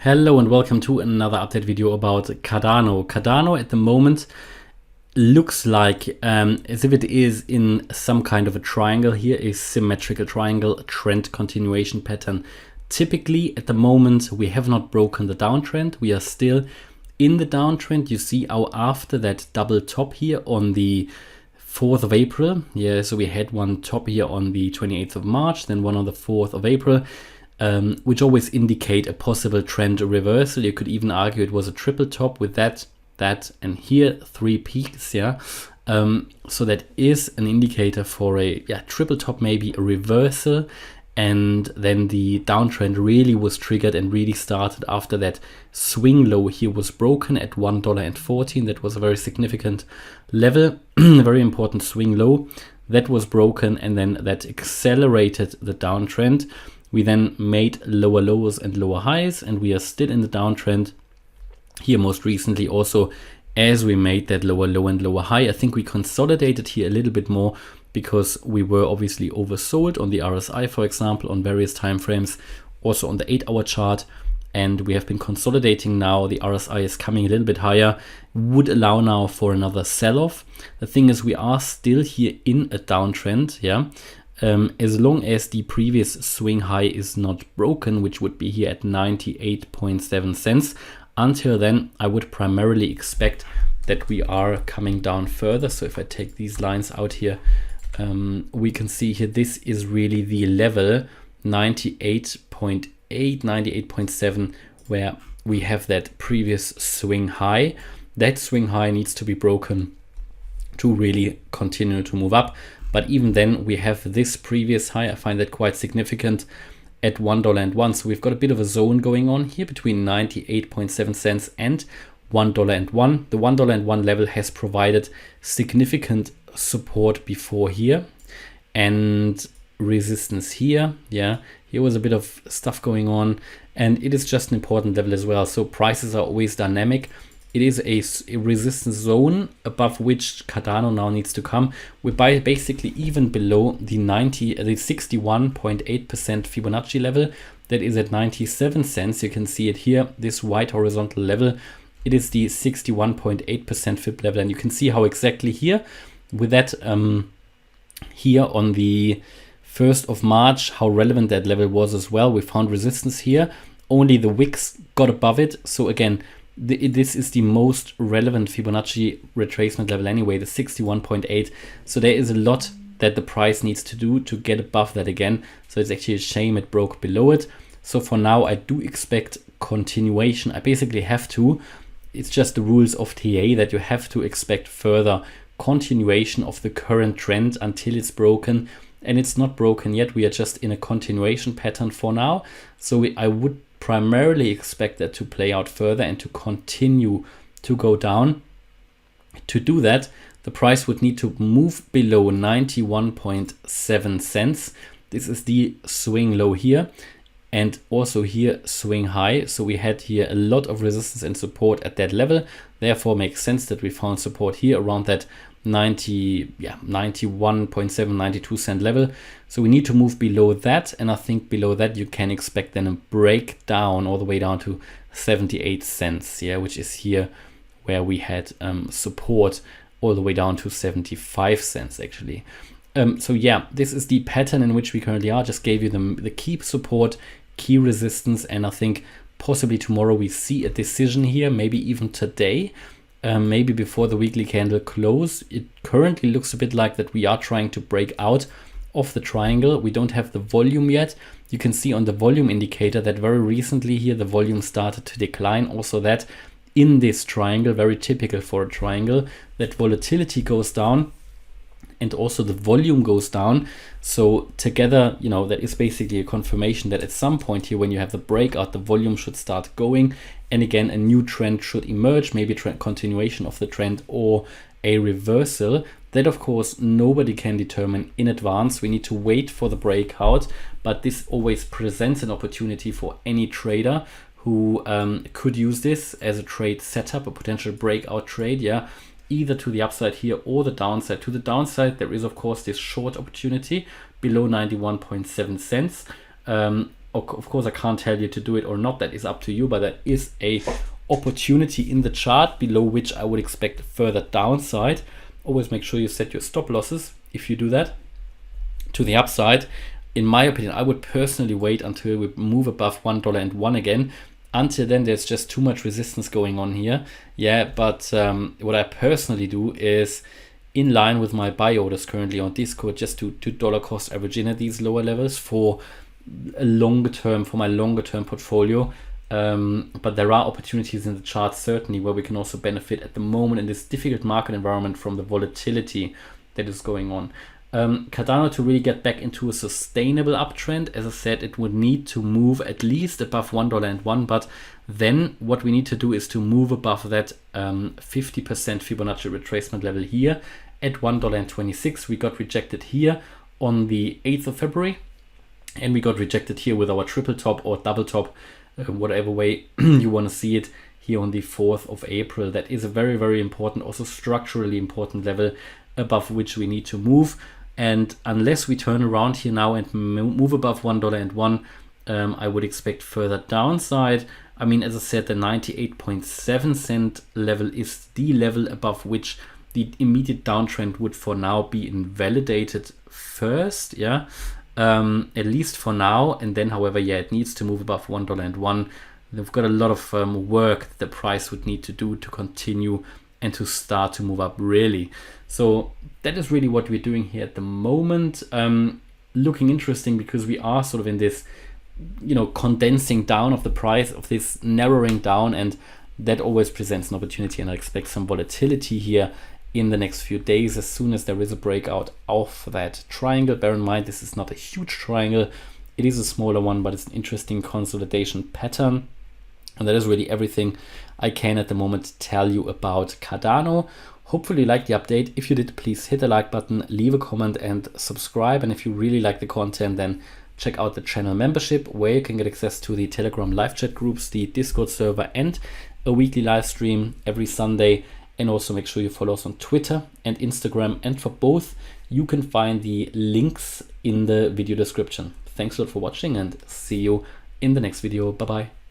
Hello and welcome to another update video about Cardano. Cardano at the moment looks like as if it is in some kind of a triangle here, a symmetrical triangle trend continuation pattern. Typically at the moment we have not broken the downtrend. We are still in the downtrend. You see how after that double top here on the 4th of April, so we had one top here on the 28th of March, then one on the 4th of April. Which always indicate a possible trend reversal. You could even argue it was a triple top with that, and here 3 peaks, so that is an indicator for a triple top, maybe a reversal, and then the downtrend really was triggered and really started after that swing low here was broken at $1.14. That was a very significant level, a very important swing low that was broken, and then that accelerated the downtrend. We then made lower lows and lower highs, and we are still in the downtrend here most recently also as we made that lower low and lower high. I think we consolidated here a little bit more because we were obviously oversold on the RSI, for example, on various time frames, also on the 8-hour chart, and we have been consolidating now. The RSI is coming a little bit higher, would allow now for another sell-off. The thing is, we are still here in a downtrend, as long as the previous swing high is not broken, which would be here at 98.7 cents. Until then, I would primarily expect that we are coming down further. So if I take these lines out here, we can see here this is really the level 98.8, 98.7, where we have that previous swing high. That swing high needs to be broken to really continue to move up. But even then, we have this previous high. I find that quite significant at $1.01. So we've got a bit of a zone going on here between 98.7 cents and $1.01. The $1.01 level has provided significant support before here and resistance here. Here was a bit of stuff going on, and it is just an important level as well. So prices are always dynamic. It is a resistance zone above which Cardano now needs to come. We're basically even below the 61.8% Fibonacci level that is at 97 cents. You can see it here, this white horizontal level. It is the 61.8% Fib level, and you can see how exactly here with that here on the 1st of March, how relevant that level was as well. We found resistance here. Only the wicks got above it. So again, this is the most relevant Fibonacci retracement level anyway, the 61.8. So there is a lot that the price needs to do to get above that again. So it's actually a shame it broke below it. So for now, I do expect continuation. I basically have to. It's just the rules of TA that you have to expect further continuation of the current trend until it's broken. And it's not broken yet. We are just in a continuation pattern for now. So I would primarily expect that to play out further and to continue to go down. To do that, the price would need to move below 91.7 cents. This is the swing low here, and also here swing high. So we had here a lot of resistance and support at that level. Therefore makes sense that we found support here around that 91.7, 92 cent level. So we need to move below that, and I think below that you can expect then a breakdown all the way down to 78 cents, which is here where we had support all the way down to 75 cents actually. This is the pattern in which we currently are. Just gave you the key support, key resistance, and I think possibly tomorrow we see a decision here, maybe even today. Maybe before the weekly candle close. It currently looks a bit like that we are trying to break out of the triangle. We don't have the volume yet. You can see on the volume indicator that very recently here the volume started to decline. Also that in this triangle, very typical for a triangle, that volatility goes down and also the volume goes down. So together, that is basically a confirmation that at some point here when you have the breakout, the volume should start going. And again, a new trend should emerge, maybe continuation of the trend or a reversal. That, of course, nobody can determine in advance. We need to wait for the breakout, but this always presents an opportunity for any trader who could use this as a trade setup, a potential breakout trade, either to the upside here or the downside. To the downside, there is, of course, this short opportunity below 91.7 cents. Of course, I can't tell you to do it or not. That is up to you, but that is a opportunity in the chart below which I would expect further downside. Always make sure you set your stop losses if you do that. To the upside, in my opinion, I would personally wait until we move above $1.01 again. Until then, there's just too much resistance going on here. Yeah, but what I personally do is, in line with my buy orders currently on Discord, just to dollar cost average in at these lower levels for a longer term, for my longer term portfolio. But there are opportunities in the chart certainly where we can also benefit at the moment in this difficult market environment from the volatility that is going on. Cardano, to really get back into a sustainable uptrend, as I said, it would need to move at least above $1.01, but then what we need to do is to move above that 50% Fibonacci retracement level here at $1.26. We got rejected here on the 8th of February, and we got rejected here with our triple top or double top, whatever way you want to see it, here on the 4th of April. That is a very, very important, also structurally important level above which we need to move. And unless we turn around here now and move above $1.01, I would expect further downside. I mean, as I said, the 98.7 cent level is the level above which the immediate downtrend would for now be invalidated first, yeah, at least for now. And then, however, yeah, it needs to move above $1.01. They've got a lot of work that the price would need to do to continue and to start to move up, really. So that is really what we're doing here at the moment. Looking interesting because we are sort of in this, condensing down of the price, of this narrowing down, and that always presents an opportunity, and I expect some volatility here in the next few days as soon as there is a breakout of that triangle. Bear in mind, this is not a huge triangle. It is a smaller one, but it's an interesting consolidation pattern. And that is really everything I can at the moment tell you about Cardano. Hopefully you liked the update. If you did, please hit the like button, leave a comment and subscribe. And if you really like the content, then check out the channel membership, where you can get access to the Telegram live chat groups, the Discord server, and a weekly live stream every Sunday. And also make sure you follow us on Twitter and Instagram. And for both, you can find the links in the video description. Thanks a lot for watching, and see you in the next video. Bye-bye.